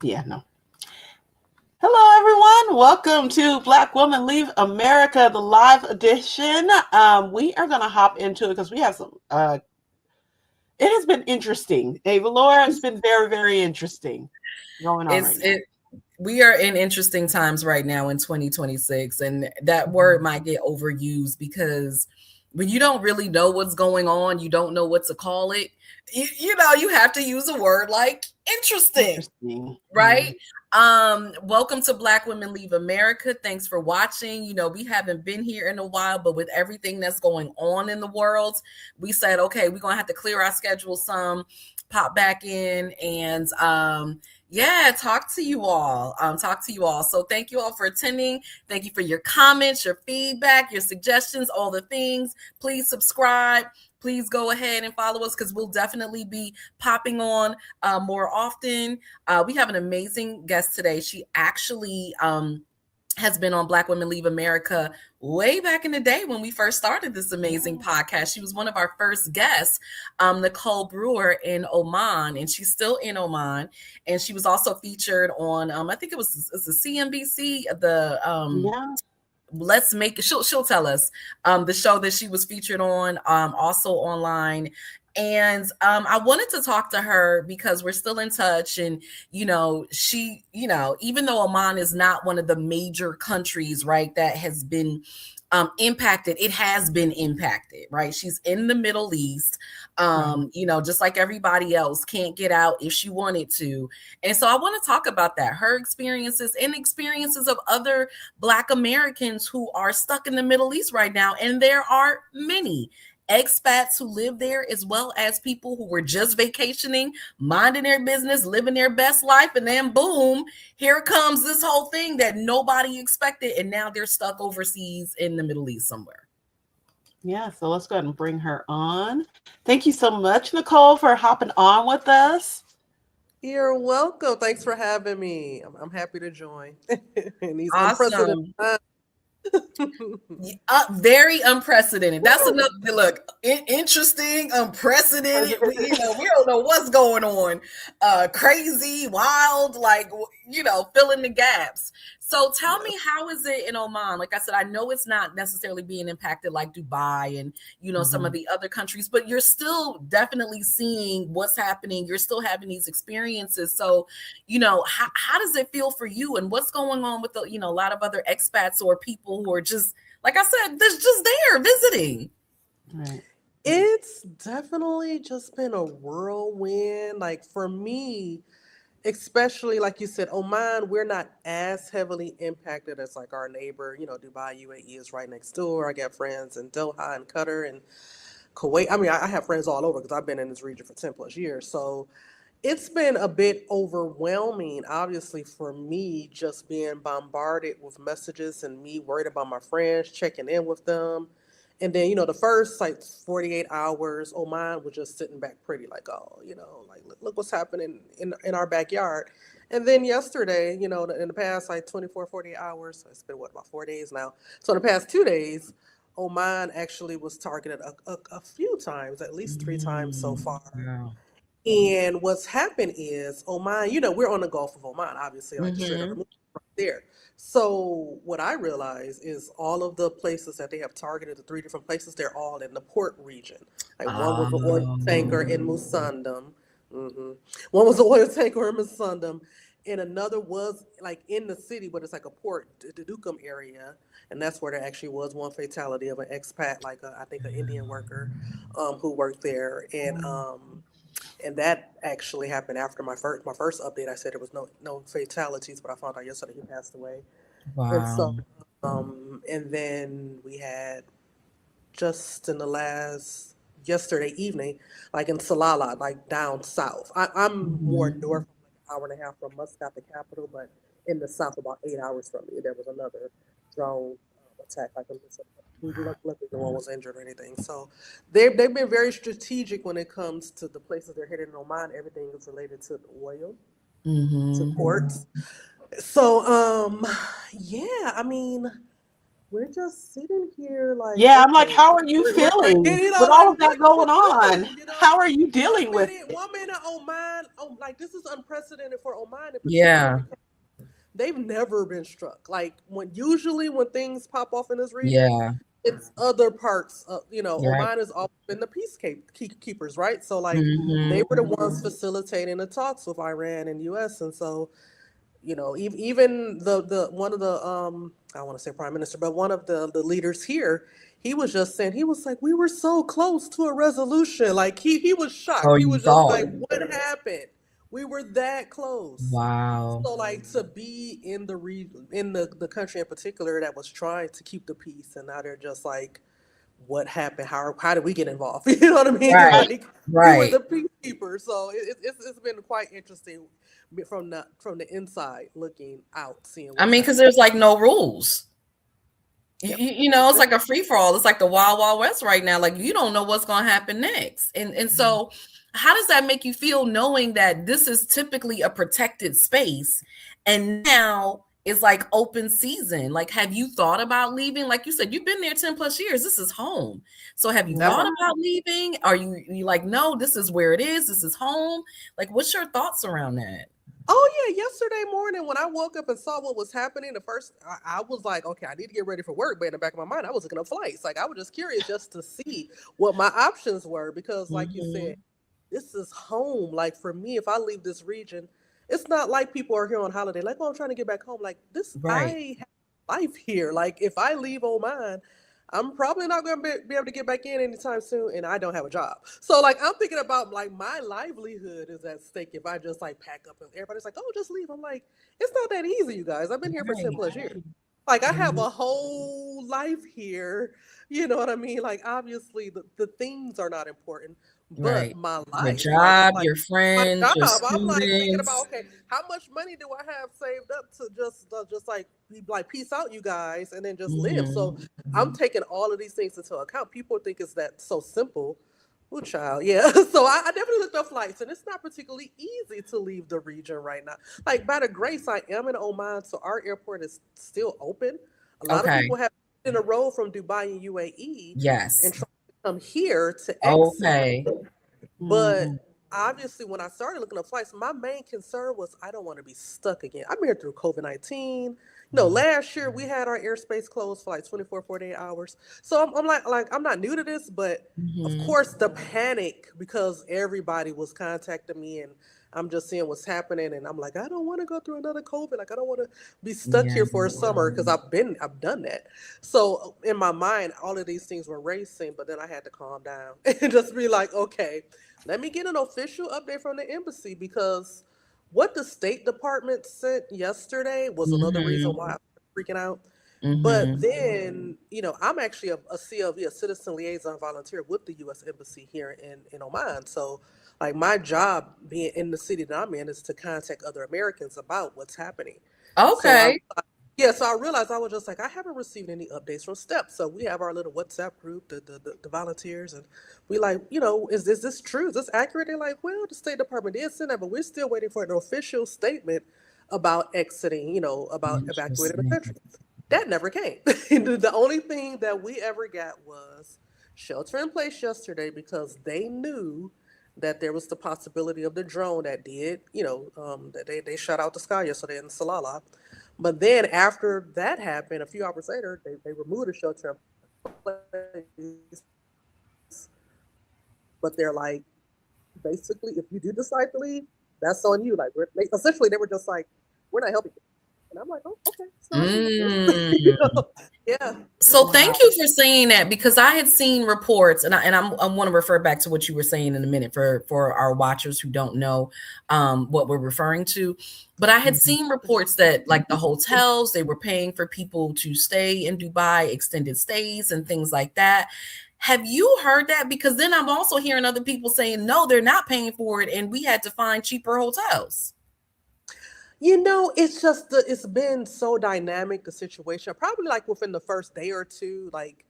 Yeah, no. Hello, everyone. Welcome to Black Women Leave America, the live edition. We are going to hop into it because we have some. It has been interesting. Avalaura, it's been very, very interesting going on right It's now. it we are in interesting times right now in 2026, and that word Mhm. might get overused because when you don't really know what's going on, you don't know what to call it. You have to use a word like interesting, Interesting. right? Welcome to Black Women Leave America. Thanks for watching. We haven't been here in a while, but with everything that's going on in the world, we said, okay, we're gonna have to clear our schedule some, pop back in, and yeah, talk to you all. So thank you all for attending. Thank you for your comments, your feedback, your suggestions, all the things. Please subscribe. Please go ahead and follow us because we'll definitely be popping on more often. We have an amazing guest today. She actually has been on Black Women Leave America way back in the day when we first started this amazing Yeah. podcast. She was one of our first guests, Nicole Brewer in Oman, and she's still in Oman. And she was also featured on, I think it's a CNBC, the Yeah. Let's Make It. She'll tell us the show that she was featured on, also online. And I wanted to talk to her because we're still in touch. And, even though Oman is not one of the major countries, right, that has been impacted, it has been impacted, right? She's in the Middle East, Right. just like everybody else, can't get out if she wanted to. And so I want to talk about that, her experiences and experiences of other Black Americans who are stuck in the Middle East right now. And there are many expats who live there, as well as people who were just vacationing, minding their business, living their best life. And then, boom, here comes this whole thing that nobody expected. And now they're stuck overseas in the Middle East somewhere. Yeah. So let's go ahead and bring her on. Thank you so much, Nicole, for hopping on with us. You're welcome. Thanks for having me. I'm happy to join in these unprecedented Awesome. times. Very unprecedented. That's another look. Interesting, unprecedented. We don't know what's going on. Crazy, wild, like fill in the gaps. So tell me, Yes. how is it in Oman? Like I said, I know it's not necessarily being impacted like Dubai and some of Mhm. the other countries, but you're still definitely seeing what's happening. You're still having these experiences. So how does it feel for you, and what's going on with a lot of other expats or people who are just, like I said, they're just there visiting? Right. It's definitely just been a whirlwind. Like for me, especially like you said, Oman, we're not as heavily impacted as like our neighbor, Dubai, UAE is right next door. I got friends in Doha and Qatar and Kuwait. I mean, I have friends all over because I've been in this region for 10 plus years. So it's been a bit overwhelming, obviously, for me, just being bombarded with messages and me worried about my friends, checking in with them. And then, the first like 48 hours, Oman was just sitting back pretty, like, oh, like, look what's happening in our backyard. And then yesterday, in the past like 24, 48 hours, it's been what, about 4 days now. So in the past 2 days, Oman actually was targeted a few times, at least three times so Mm, far. wow. And what's happened is Oman, we're on the Gulf of Oman, obviously, like the Strait of Mm-hmm. Hormuz right there. So what I realize is all of the places that they have targeted, the three different places, they're all in the port region. Like one was the oil tanker in Um, Musandam. hmm One was the oil tanker in Musandam, and another was like in the city, but it's like a port, the Dukum area, and that's where there actually was one fatality of an expat, like I think an Indian worker, who worked there, and that actually happened after my first update. I said there was no fatalities, but I found out yesterday he passed away. And wow. so, and then we had just in the last yesterday evening, like in Salalah, like down south. I'm more Mm-hmm. north, like an hour and a half from Muscat, the capital, but in the south, about 8 hours from me, there was another drone attack, like a missile. Luckily, no one was injured or anything. So they've been very strategic when it comes to the places they're hitting in Oman. Everything is related to the oil, to Mm-hmm. ports. So yeah, I mean, we're just sitting here like, Yeah, I'm like, okay, how are you feeling you know, with all like of that what going to on? do, you know? How are you dealing with it? One minute Oman, oh, like this is unprecedented for Oman in particular Yeah. because they've never been struck. Like when things pop off in this region, Yeah. it's other parts of, You're right. Oman has always been the peacekeepers, right? So like they Mm-hmm. were the ones facilitating the talks with Iran and US. And so, even the one of the I don't want to say prime minister, but one of the leaders here, he was just saying, he was like, we were so close to a resolution. Like he was shocked. Oh, He you was just thought? like, what happened? We were that close. Wow. So like to be in the country in particular that was trying to keep the peace, and now they're just like, what happened? How did we get involved? You know what I mean? Right. Like we were Right. the peacekeepers. So it's been quite interesting from the inside looking out, seeing I what's mean, because happening. there's like no rules. Yep. It's like a free for all. It's like the wild wild west right now. Like you don't know what's going to happen next. And so, how does that make you feel knowing that this is typically a protected space, and now it's like open season? Like, have you thought about leaving? Like you said, you've been there 10+ years. This is home. So, have you thought Never. about leaving? Are you like, no, this is where it is. This is home. Like, what's your thoughts around that? Oh yeah, yesterday morning when I woke up and saw what was happening, the first I was like, okay, I need to get ready for work. But in the back of my mind, I was looking up flights. Like I was just curious just to see what my options were because, like you said, Hmm. this is home. Like for me, if I leave this region, it's not like people are here on holiday. Like, oh, I'm trying to get back home. Like this, Right. I have life here. Like if I leave Oman, I'm probably not going to be able to get back in anytime soon, and I don't have a job. So like I'm thinking about like my livelihood is at stake if I just like pack up and everybody's like, oh, just leave. I'm like, it's not that easy, you guys. I've been here for ten Right. plus years. Like I have Mhm. a whole life here. You know what I mean? Like obviously the things are not important, but Right. my Your life, like I'm job, like your my friends, your job. I'm like thinking about, students. okay, how much money do I have saved up to just like be like peace out, you guys, and then just live. So Mhm. I'm taking all of these things into account. People think it's that so simple. Oh, child, yeah. So I definitely looked up flights, and it's not particularly easy to leave the region right now. Like by the grace, I am in Oman, so our airport is still open. A lot of Okay. people have been in a row from Dubai and UAE and Yes. trying to come here to exit. Okay. But Mm. obviously, when I started looking up flights, my main concern was I don't want to be stuck again. I've been here through COVID-19. Last year we had our airspace closed for like 24, 48 hours. So I'm like, I'm not new to this, but of Mhm. course the panic because everybody was contacting me and I'm just seeing what's happening. And I'm like, I don't want to go through another COVID. Like, I don't want to be stuck Yeah. here for a summer because I've done that. So in my mind, all of these things were racing, but then I had to calm down and just be like, okay, let me get an official update from the embassy because what the State Department sent yesterday was another reason Mhm. why I'm freaking out. But Mhm. then, I'm actually a CLV, a citizen liaison volunteer with the U.S. Embassy here in Oman. So, like, my job being in the city that I'm in is to contact other Americans about what's happening. So I Okay. yeah, so I realized I was just like, I haven't received any updates from STEP. So we have our little WhatsApp group, the volunteers, and we like, is this true? Is this accurate? They're like, well, the State Department did send that, but we're still waiting for an official statement about exiting, about evacuating the Interesting. country. That never came. The only thing that we ever got was shelter in place yesterday because they knew that there was the possibility of the drone that did, that they shot out the sky yesterday in Salalah. But then after that happened, a few hours later, they removed the shelter in place. But they're like, basically, if you do decide to leave, that's on you. Like, essentially, they were just like, we're not helping you. And I'm like, oh, okay, it's not me, I guess. Mm. Yeah. So thank Wow. you for saying that because I had seen reports, and I want to refer back to what you were saying in a minute for our watchers who don't know what we're referring to. But I had Mhm. seen reports that like the hotels they were paying for people to stay in Dubai, extended stays and things like that. Have you heard that? Because then I'm also hearing other people saying no, they're not paying for it, and we had to find cheaper hotels. It's been so dynamic, the situation. Probably like within the first day or two, like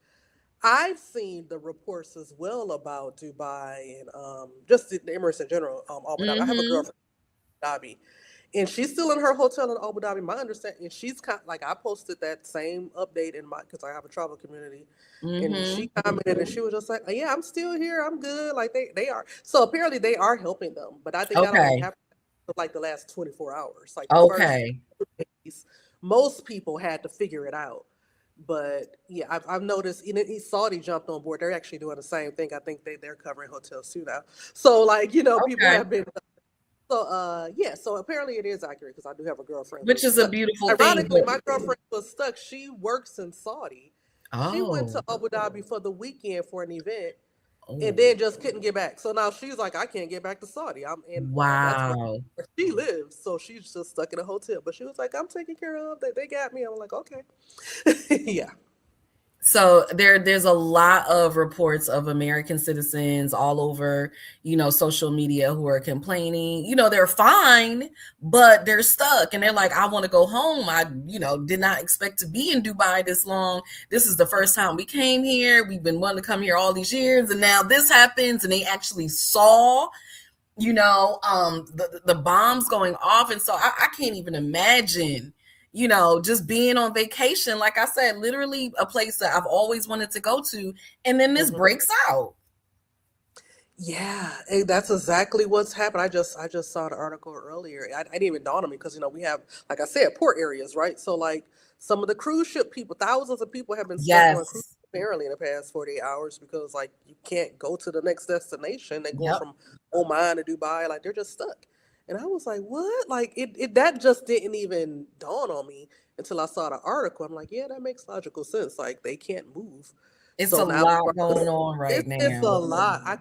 I've seen the reports as well about Dubai and just the Emirates in general. I have a Mm-hmm. girlfriend in Abu Dhabi, And she's still in her hotel in Abu Dhabi. My understanding, and she's kind like I posted that same update in my because I have a travel community, and she Mm-hmm. commented and she was just like, "Yeah, I'm still here. I'm good." Like they are. So apparently they are helping them, but I think that only Okay. happened for like the last 24 hours. Like the first Okay. days, most people had to figure it out. But yeah, I've noticed Saudi jumped on board. They're actually doing the same thing. I think they're covering hotels too now. So like people Okay. have been so yeah, so apparently it is accurate because I do have a girlfriend Which who's is a stuck. beautiful thing, Ironically, but my girlfriend was stuck. She works in Saudi. She went to oh, Abu Dhabi for the weekend for an event and oh, then just couldn't get back. So now she's like, I can't get back to Saudi. I'm in that's wow. where she lives. So she's just stuck in a hotel. But she was like, I'm taken care of. They got me. I'm like, okay. Yeah. So there's a lot of reports of American citizens all over, social media who are complaining. They're fine, but they're stuck and they're like, I want to go home. I, did not expect to be in Dubai this long. This is the first time we came here. We've been wanting to come here all these years and now this happens and they actually saw the bombs going off. And so I can't even imagine, just being on vacation, like I said, literally a place that I've always wanted to go to, and then this Mhm. breaks out. Yeah, that's exactly what's happened. I just saw the article earlier. I didn't even dawn on me because we have, like I said, port areas, right? So like some of the cruise ship people, thousands of people have been stuck on cruise Yes. apparently in the past 48 hours because like you can't go to the next destination. They're going Yep. from Oman to Dubai, like they're just stuck. And I was like, what? Like it that just didn't even dawn on me until I saw the article. I'm like, yeah, that makes logical sense. Like they can't move. It's So a now lot going on right it's a now. lot. I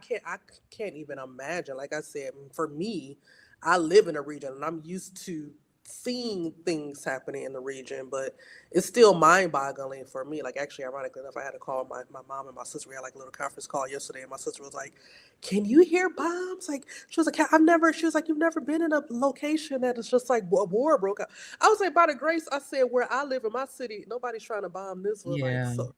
can't even imagine. Like I said, for me, I live in a region and I'm used to seeing things happening in the region, but it's still mind boggling for me. Like actually, ironically enough, I had to call my mom and my sister. We had like a little conference call yesterday, and my sister was like, "Can you hear bombs?" Like she was like, "I've never." She was like, "You've never been in a location that is just like a war broke out." I was like, "By the grace," I said, "Where I live in my city, nobody's trying to bomb this one. Like Yeah. so,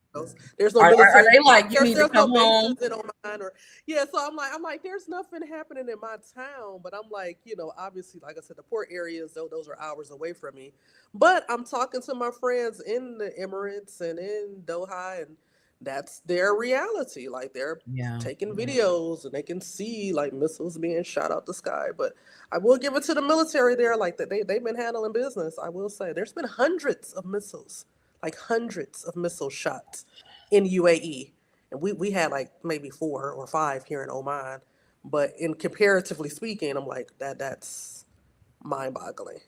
there's no Are military. they like, you need to There's no come bases home? in Oman or yeah." So I'm like, there's nothing happening in my town, but I'm like, obviously, like I said, the port areas, though, those are hours away from me. But I'm talking to my friends in the Emirates and in Doha, and that's their reality. Like they're Yeah. taking videos and they can see like missiles being shot out the sky. But I will give it to the military there, like that they've been handling business. I will say there's been hundreds of missiles, like hundreds of missile shots in UAE. And we had like maybe 4 or 5 here in Oman. But in comparatively speaking, I'm like that's mind boggling.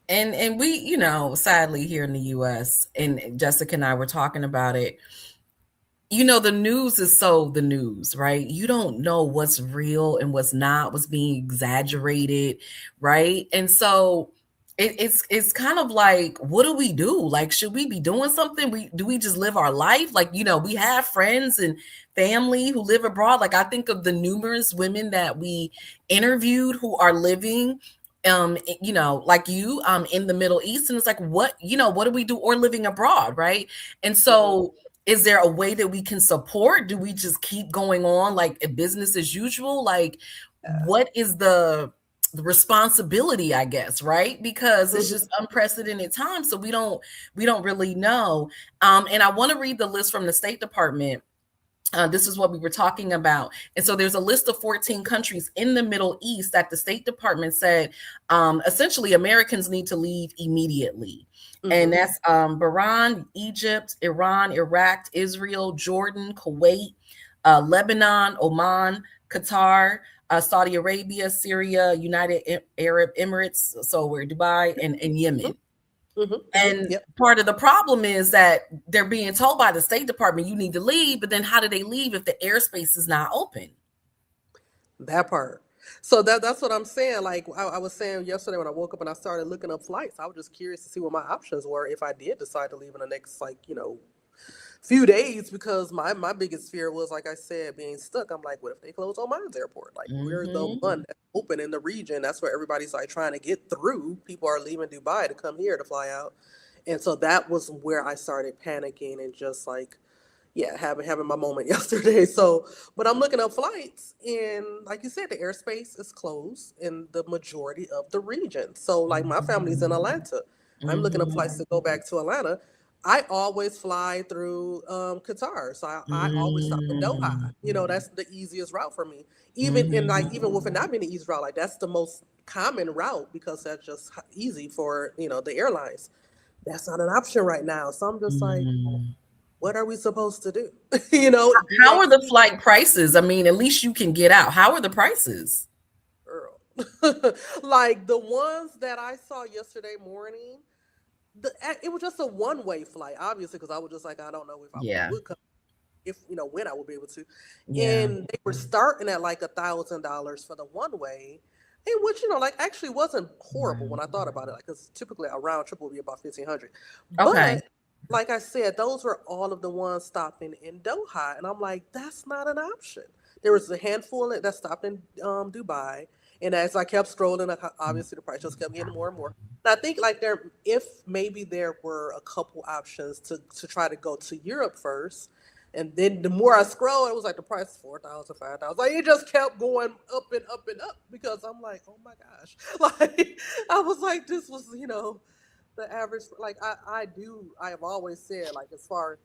And we, sadly here in the US, and Jessica and I were talking about it, the news is so the news, right? You don't know what's real and what's not, what's being exaggerated, right? And so it's kind of like, what do we do? Like, should we be doing something? We just live our life? Like, we have friends and family who live abroad. Like, I think of the numerous women that we interviewed who are living like you in the Middle East. And it's like, what do we do, or living abroad, right? And Hmm. so is there a way that we can support? Do we just keep going on like a business as usual? Like, what is the responsibility, I guess, right? Because it's just unprecedented times, so we don't really know. And I want to read the list from the State Department. This is what we were talking about. And so there's a list of 14 countries in the Middle East that the State Department said essentially Americans need to leave immediately. And Hmm. that's Bahrain, Egypt, Iran, Iraq, Israel, Jordan, Kuwait, Lebanon, Oman, Qatar, Saudi Arabia, Syria, United Arab Emirates, so we're Dubai, and Yemen. Hmm. Hmm. And Yep. part of the problem is that they're being told by the State Department, you need to leave, but then how do they leave if the airspace is not open? That part. So that's what I'm saying. Like I was saying yesterday when I woke up and I started looking up flights, I was just curious to see what my options were if I did decide to leave in the next few days because my biggest fear was like I said being stuck. I'm like, what if they close Oman's airport? Like we're the Mm-hmm. one that's open in the region. That's where everybody's like trying to get through. People are leaving Dubai to come here to fly out, and so that was where I started panicking and just like yeah, having my moment yesterday. So, but I'm looking up flights, and like you said, the airspace is closed in the majority of the region. So, like my family's in Atlanta. I'm looking up flights to go back to Atlanta. I always fly through Qatar, so I always stop in Doha. You know, that's the easiest route for me. Even in like even with it not being the easy route, like that's the most common route because that's just easy for the airlines. That's not an option right now. So I'm just like, what are we supposed to do? Do How I are the keep flight prices? I mean, at least you can get out. How are the prices? girl? Like the ones that I saw yesterday morning, it was just a one-way flight, obviously, because I was just like, I don't know if I Yeah. would come, if when I would be able to. Yeah. And they were starting at like $1,000 for the one way, and which like actually wasn't horrible when I thought about it. Like, because typically a round trip would be about 1,500, Okay. but like I said, those were all of the ones stopping in Doha, and I'm like, that's not an option. There was a handful that stopped in Dubai, and as I kept scrolling, obviously the price just kept getting more and more. And I think like if maybe there were a couple options to try to go to Europe first, and then the more I scrolled, it was like the price is 4,000, 5,000. Like it just kept going up and up and up because I'm like, oh my gosh. Like I was like, this was, the average. Like I have always said, like as far as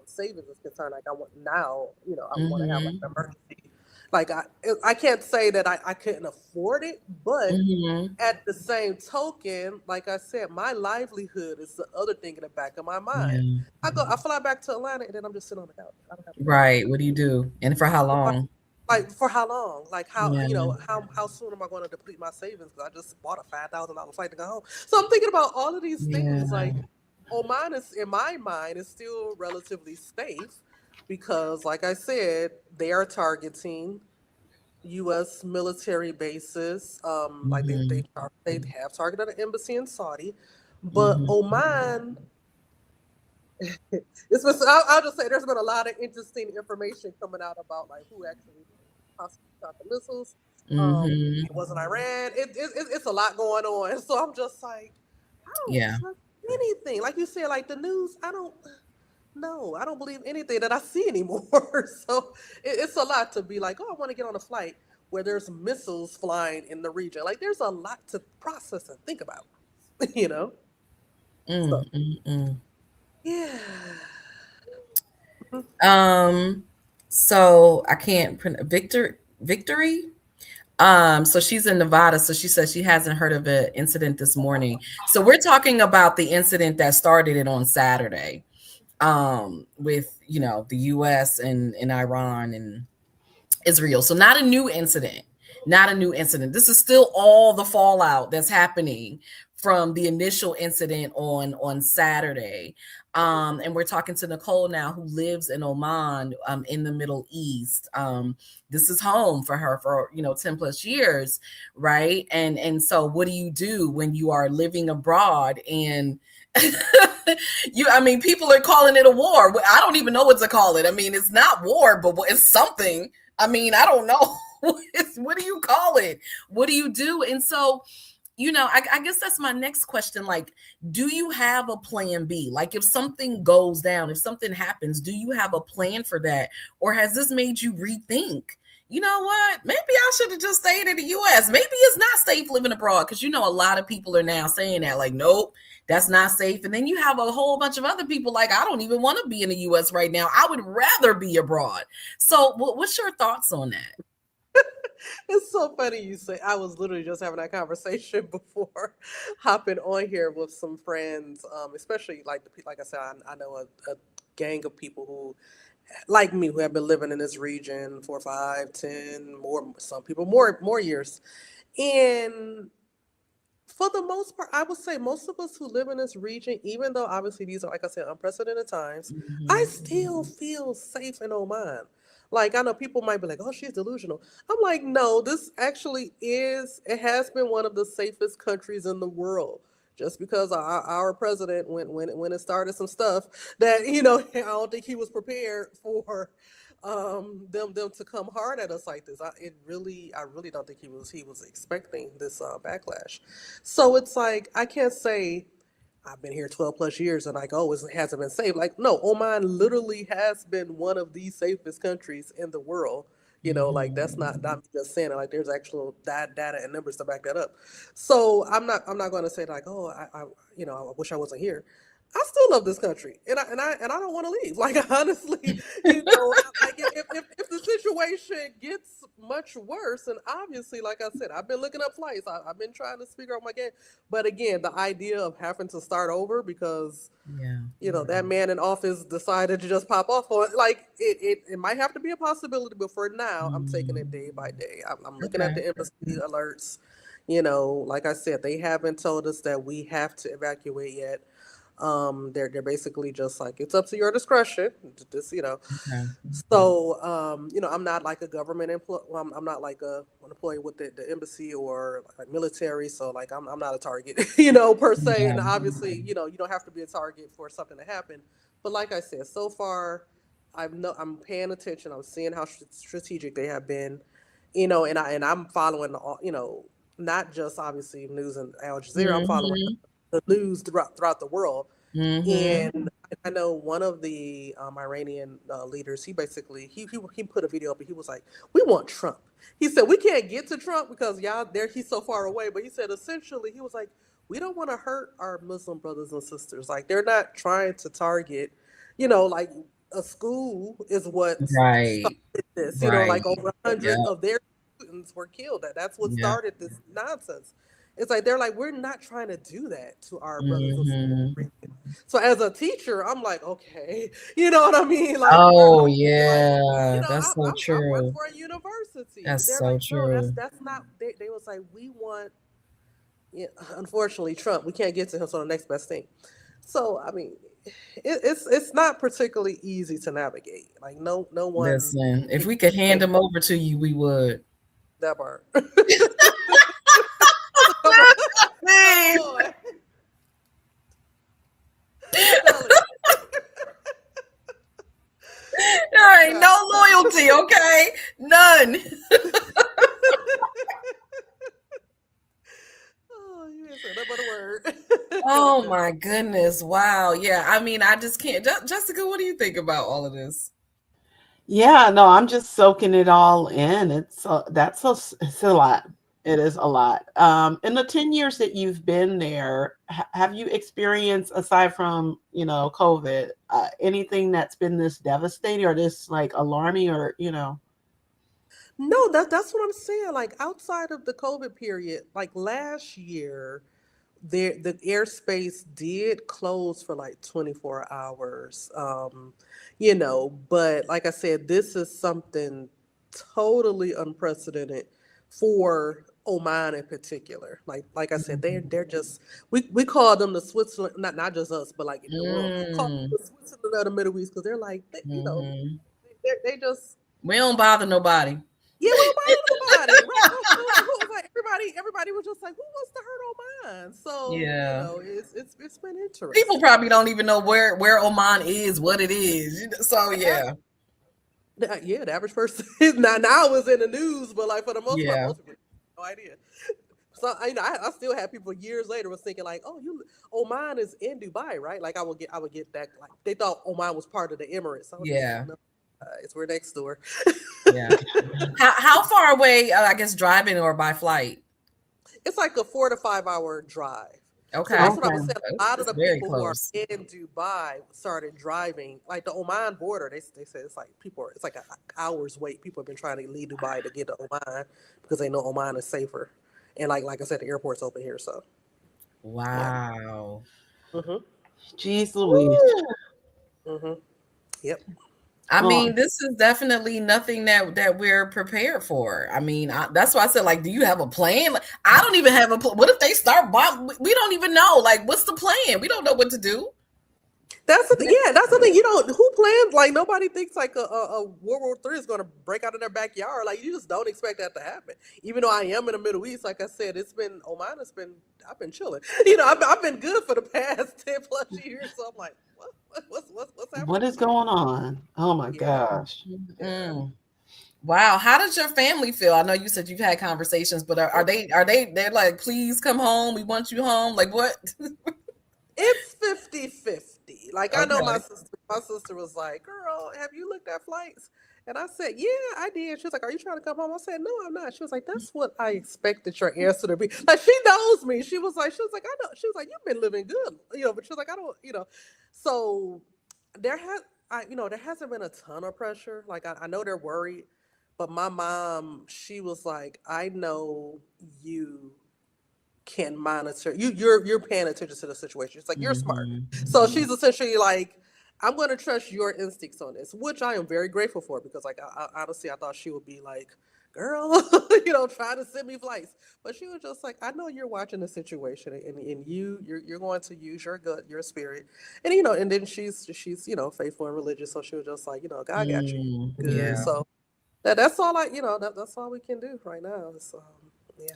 savings is concerned, like I want now, I want to have like Mhm. an emergency. Like I can't say that I couldn't afford it, but Mhm. at the same token, like I said, my livelihood is the other thing in the back of my mind. Yeah. I fly back to Atlanta and then I'm just sitting on the couch. I don't have to do anything. Right. What do you do? And for how Like, long? like, for how long? Like how Yeah. how soon am I going to deplete my savings? Because I just bought a $5,000 flight to go home. So I'm thinking about all of these things. Yeah. Like Oman is in my mind is still relatively safe because, like I said, they are targeting U.S. military bases. Like Mhm. they have targeted an embassy in Saudi, but Mhm. Oman. I'll just say there's been a lot of interesting information coming out about like who actually possibly shot the missiles. Mhm. It wasn't Iran. It's a lot going on, so I'm just like, I don't Yeah. trust anything. Like you said, like the news, I don't. No, I don't believe anything that I see anymore. So it's a lot to be like, oh, I want to get on a flight where there's missiles flying in the region. Like there's a lot to process and think about, you know? So Mm, mm, mm. yeah. Um, so I can't Victory. So she's in Nevada. So she says she hasn't heard of an incident this morning. So we're talking about the incident that started it on Saturday, with the US and Iran and Israel. So not a new incident, not a new incident. This is still all the fallout that's happening from the initial incident on Saturday. And we're talking to Nicole now, who lives in Oman, in the Middle East. This is home for her for 10 plus years, right? And so what do you do when you are living abroad and I mean, people are calling it a war. I don't even know what to call it. I mean, it's not war, but it's something. I mean, I don't know. What do you call it? What do you do? And so, I guess that's my next question. Like, do you have a plan B? Like, if something goes down, if something happens, do you have a plan for that? Or has this made you rethink? You know what? Maybe I should have just stayed in the US. Maybe it's not safe living abroad, because a lot of people are now saying that, like, nope, that's not safe. And then you have a whole bunch of other people like, I don't even want to be in the US right now. I would rather be abroad. So, what's your thoughts on that? It's so funny you say. I was literally just having that conversation before hopping on here with some friends, especially like like I said, I know a gang of people who, like me, who have been living in this region for 5, 10, more, some people more years, and for the most part, I would say most of us who live in this region, even though obviously these are, like I said, unprecedented times, I Mhm. still feel safe in Oman. Like, I know people might be like, oh, she's delusional. I'm like, no, this actually it has been one of the safest countries in the world. Just because our president, when it started some stuff that, I don't think he was prepared for them to come hard at us like this. I really don't think he was expecting this backlash. So it's like I can't say I've been here 12 plus years and like, oh, it hasn't been safe. Like, no, Oman literally has been one of the safest countries in the world. Like that's not me just saying it. Like there's actual data and numbers to back that up. So I'm not going to say like, oh, I wish I wasn't here. I still love this country, and I don't want to leave. Like honestly, like if the situation gets much worse, and obviously, like I said, I've been looking up flights. I've been trying to figure out my game, but again, the idea of having to start over because Yeah. that man in office decided to just pop off on like it might have to be a possibility, but for now, I'm taking it day by day. I'm looking at Okay. the embassy alerts. Like I said, they haven't told us that we have to evacuate yet. They're basically just like it's up to your discretion. Just Okay. so, I'm not like a government employee. Well, I'm not like an employee with the embassy or like military. So, like, I'm not a target, per se. Yeah. And obviously, you don't have to be a target for something to happen. But like I said, so far, I'm paying attention. I'm seeing how strategic they have been, and I'm following not just obviously news and Al Jazeera. I'm following Mm-hmm. the news throughout the world. Mm-hmm. And I know one of the Iranian leaders. He basically he put a video up, and he was like, "We want Trump." He said, "We can't get to Trump because y'all there. He's so far away." But he said essentially, he was like, "We don't want to hurt our Muslim brothers and sisters. Like they're not trying to target, like a school is what Right. started this. Right. Like over a Yeah. hundred of their students were killed. That's what Yeah. started this nonsense." It's like they're like, we're not trying to do that to our brothers and Mm-hmm. sisters. So as a teacher, I'm like, okay, you know what I mean? Like Oh like, yeah, that's so I work true. for a university. That's They're so like, no, that's true. that's not. They was like, we want. Yeah, unfortunately, Trump. We can't get to him. So the next best thing. So I mean, it's not particularly easy to navigate. Like no one Listen, if we could hand them over to you, we would. that part. Come on, come Man, on, tell it. there ain't no loyalty, okay? None. Oh, you ain't said nothing but a word. Oh my goodness. Wow. Yeah. I mean, I just can't. Jessica, what do you think about all of this? Yeah, no, I'm just soaking it all in. It's a lot. It is a lot. In the 10 years that you've been there, have you experienced, aside from, COVID, anything that's been this devastating or this like alarming or? No, that's what I'm saying. Like outside of the COVID period, like last year, the airspace did close for like 24 hours. But like I said, this is something totally unprecedented for Oman in particular. Like I said, they're just we call them the Switzerland, not just us, but like in the world, call them Mm, the Switzerland of the Middle East because they're like hmm. they just We don't bother nobody. yeah, we don't bother nobody, right? Who was like everybody was just like, who wants to hurt Oman? So Yeah. it's been People interesting. probably don't even know where Oman is, what it is. So yeah. Yeah, the average person now it's in the news, but like for the most part, Yeah. most people have no idea. So I still have people years later was thinking like, oh, Oman is in Dubai, right? Like I would get that like they thought Oman was part of the Emirates. I was just like, Yeah. no, it's we're next door. Yeah. How far away, I guess, driving or by flight? It's like a 4 to 5 hour drive. So Okay. that's what I Okay. was saying. A lot of It's the very people who are close. in Dubai started driving, like the Oman border. They say it's like it's like an hour's wait. People have been trying to leave Dubai to get to Oman because they know Oman is safer. And like I said, the airport's open here, so yeah. Wow. Mhm. Jeez Louise. Mhm. Yep. I Well, mean, this is definitely nothing that we're prepared for. I mean, that's why I said, like, do you have a plan? Like, I don't even have a plan. What if they start bomb? We don't even know. Like, what's the plan? We don't know what to do. That's the thing. Who plans like nobody thinks like a World War III is going to break out in their backyard. Like you just don't expect that to happen. Even though I am in the Middle East, like I said, it's been Oman has been I've been chilling. I've been good for the past 10 plus years. So I'm like, what's what happening is here? going on? Oh my Yeah, gosh. yeah. Mm. Wow. How does your family feel? I know you said you've had conversations, but are they're like, please come home. We want you home. Like what? It's 50-50. Like I know Okay. my sister was like, "Girl, have you looked at flights?" And I said, "Yeah, I did." She was like, "Are you trying to come home?" I said, "No, I'm not." She was like, "That's what I expected your answer to be." Like she knows me. She was like, "I know." She was like, "You've been living good," But she was like, "I don't," So there has, there hasn't been a ton of pressure. Like I know they're worried, but my mom, she was like, "I know you can monitor you're paying attention to the situation. It's like you're smart." Hmm. So Hmm. she's essentially like, "I'm going to trust your instincts on this," which I am very grateful for, because like honestly I thought she would be like, "Girl," trying to send me flights. But she was just like, "I know you're watching the situation, and you're going to use your gut, your spirit." And and then she's faithful and religious, so she was just like, "God got you, Mm, good." yeah. So that's all that's all we can do right now. So yeah.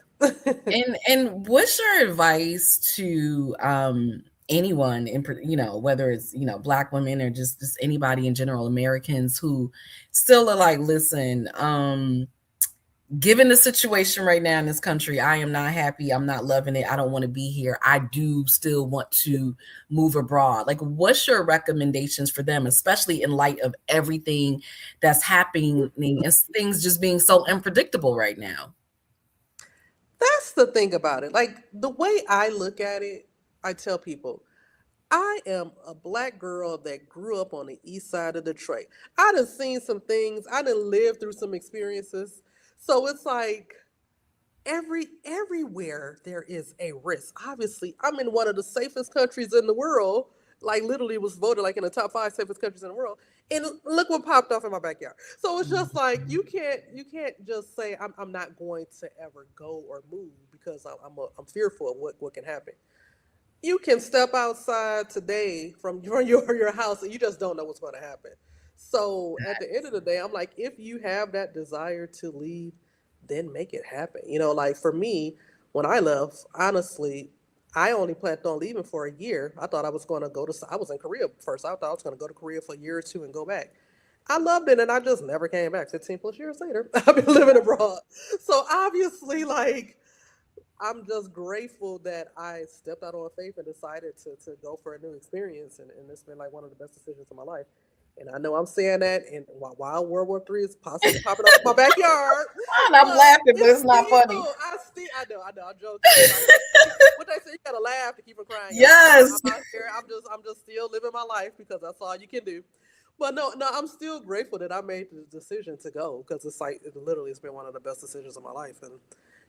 And what's your advice to anyone whether it's black women or just anybody in general, Americans who still are like, listen, given the situation right now in this country, I am not happy. I'm not loving it. I don't want to be here. I do still want to move abroad. Like, what's your recommendations for them, especially in light of everything that's happening and things just being so unpredictable right now? That's the thing about it. Like the way I look at it, I tell people, I am a black girl that grew up on the east side of Detroit. I done seen some things. I done lived through some experiences. So it's like everywhere there is a risk. Obviously, I'm in one of the safest countries in the world. Like literally was voted like in the top 5 safest countries in the world. And look what popped off in my backyard. So it's just like you can't just say I'm not going to ever go or move because I'm fearful of what can happen. You can step outside today from your house and you just don't know what's going to happen. So at the end of the day, I'm like, if you have that desire to leave, then make it happen. Like for me, when I left, honestly, I only planned on leaving for a year. I thought I was going to I was in Korea first. I thought I was going to go to Korea for a year or two and go back. I loved it and I just never came back. 15 plus years later, I've been living abroad. So obviously, like, I'm just grateful that I stepped out on faith and decided to go for a new experience, and it's been like one of the best decisions of my life. And I know I'm saying that, and while World War III is possibly popping up in my backyard, And I'm but laughing, but it's it's not funny. still, I know, I'm joking. What they say, you gotta laugh to keep from crying, y'all. Yes. I'm out here, I'm just still living my life because that's all you can do. But no, no, I'm still grateful that I made the decision to go because it's like literally it's been one of the best decisions of my life, and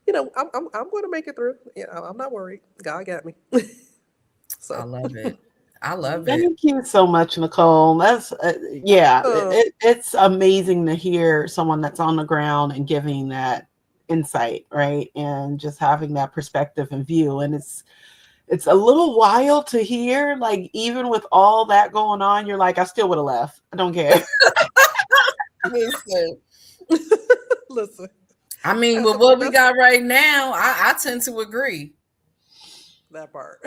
I'm going to make it through. Yeah, I'm not worried. God got me. I So, love it. I love mhm. it. Thank you so much, Nicole. That's yeah, uh, it's amazing to hear someone that's on the ground and giving that insight, right? And just having that perspective and view. And it's a little wild to hear, like even with all that going on, you're like, I still would have left. I don't care. Listen, listen, I mean, that's with the what we that's got right now, I tend to agree. that part.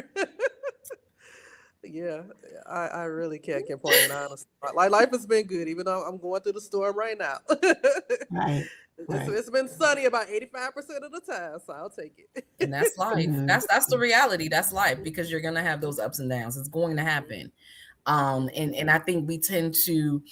Yeah, I really can't complain. Honestly, like life has been good, even though I'm going through the storm right now. Right. it's Right. it's been sunny about 85% of the time, so I'll take And it. that's life. Mhm. That's the reality. That's life because you're gonna have those ups and downs. It's going to happen. And I think we tend to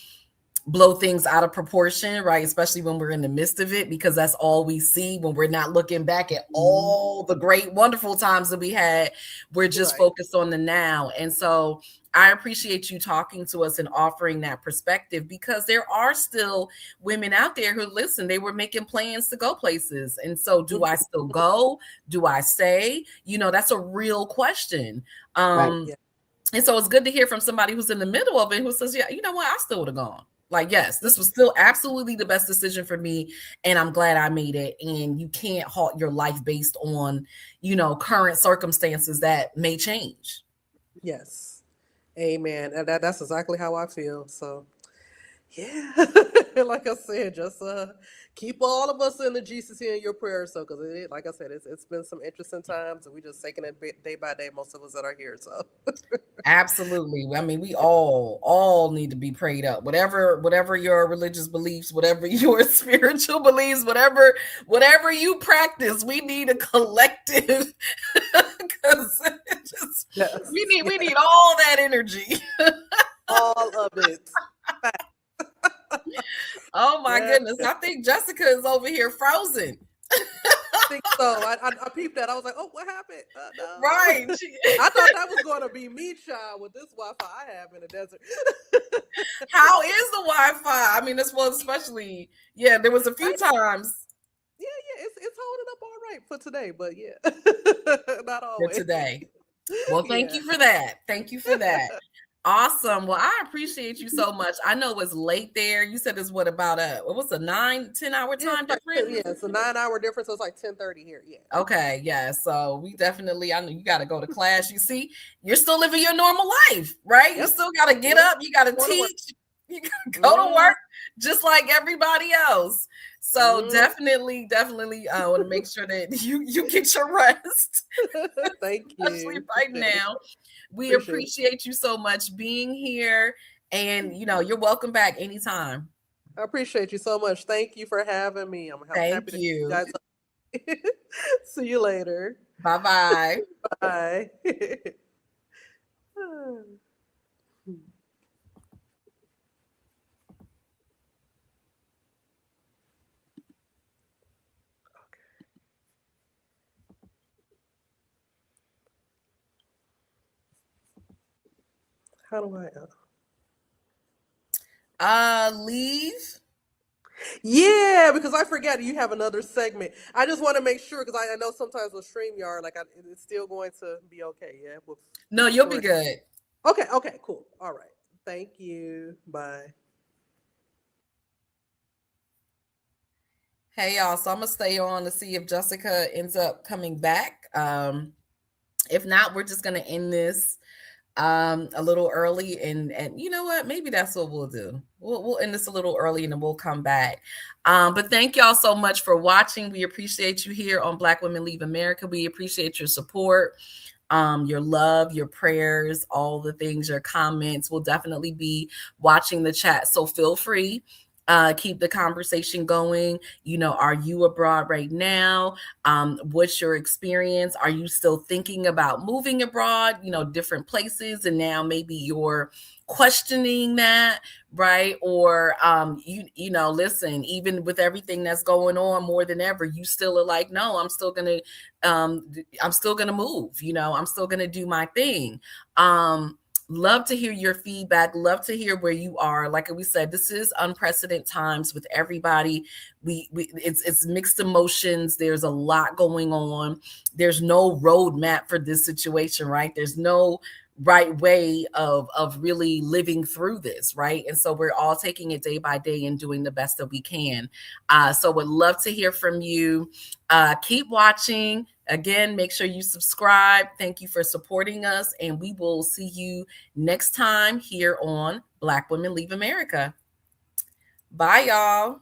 blow things out of proportion, right? Especially when we're in the midst of it, because that's all we see when we're not looking back at all the great, wonderful times that we had. We're just Right. focused on the now. And so I appreciate you talking to us and offering that perspective because there are still women out there who listen, they were making plans to go places. And so do I still go? Do I stay? That's a real question. Right. Um, Yeah. and so it's good to hear from somebody who's in the middle of it who says, yeah, you know what? I still would have gone. Like, yes, this was still absolutely the best decision for me. And I'm glad I made it. And you can't halt your life based on, current circumstances that may change. Yes. Amen. And that's exactly how I feel. So yeah, like I said, just keep all of us in the Jesus here in your prayers. So, because like I said, it's been some interesting times, and we just taking it day by day. Most of us that are here, so Absolutely. I mean, we all need to be prayed up. Whatever your religious beliefs, whatever your spiritual beliefs, whatever you practice, we need a collective because Yes. We need all that energy. All of it. Oh my Yeah, goodness. I think Jessica is over here frozen. I think so. I peeped that. I was like, oh, what happened? No. Right. I thought that was going to be me, child, with this Wi-Fi I have in the desert. How is the Wi-Fi? I mean, this was especially, yeah, there was a few times Yeah, it's holding up all right for today, but yeah, not for always. today. Well, thank Yeah. you for that. Thank you for that. Awesome. Well, I appreciate you so much. I know it's late there. You said it's what about what was a 9-10 hour Yeah, time like, difference? yeah, it's a 9 hour difference, so it's like 10:30 here. Yeah. Okay, yeah. So we definitely, I know you got to go to class. You see, you're still living your normal life, right? You Yep. still got to get up, you got to Going to work. teach, you got to go to work just like everybody else. So definitely want to make sure that you get your rest. Thank Especially you. right now. We appreciate you so much being here. And you're welcome back anytime. I appreciate you so much. Thank you for having me. I'm Thank happy to see you you. guys. See you later. Bye-bye. Bye. How do I leave? Yeah, because I forgot you have another segment. I just want to make sure because I know sometimes with StreamYard, it's still going to be okay. Yeah. No, you'll be good. Okay. Okay. Cool. All right. Thank you. Bye. Hey, y'all. So I'm going to stay on to see if Jessica ends up coming back. If not, we're just going to end this a little early, and you know what, maybe that's what we'll do. We'll end this a little early and then we'll come back. But thank y'all so much for watching. We appreciate you here on Black Women Leave America. We appreciate your support, your love, your prayers, all the things, your comments. We'll definitely be watching the chat, so feel free. Keep the conversation going. Are you abroad right now? What's your experience? Are you still thinking about moving abroad, different places, and now maybe you're questioning that, right? Or listen, even with everything that's going on more than ever, you still are like, no, I'm still gonna move, I'm still gonna do my thing. Love to hear your feedback. Love to hear where you are. Like we said, this is unprecedented times with everybody. It's mixed emotions. There's a lot going on. There's no roadmap for this situation, right? There's no right way of really living through this, right? And so we're all taking it day by day and doing the best that we can. So would love to hear from you. Keep watching. Again, make sure you subscribe. Thank you for supporting us, and we will see you next time here on Black Women Leave America. Bye, y'all.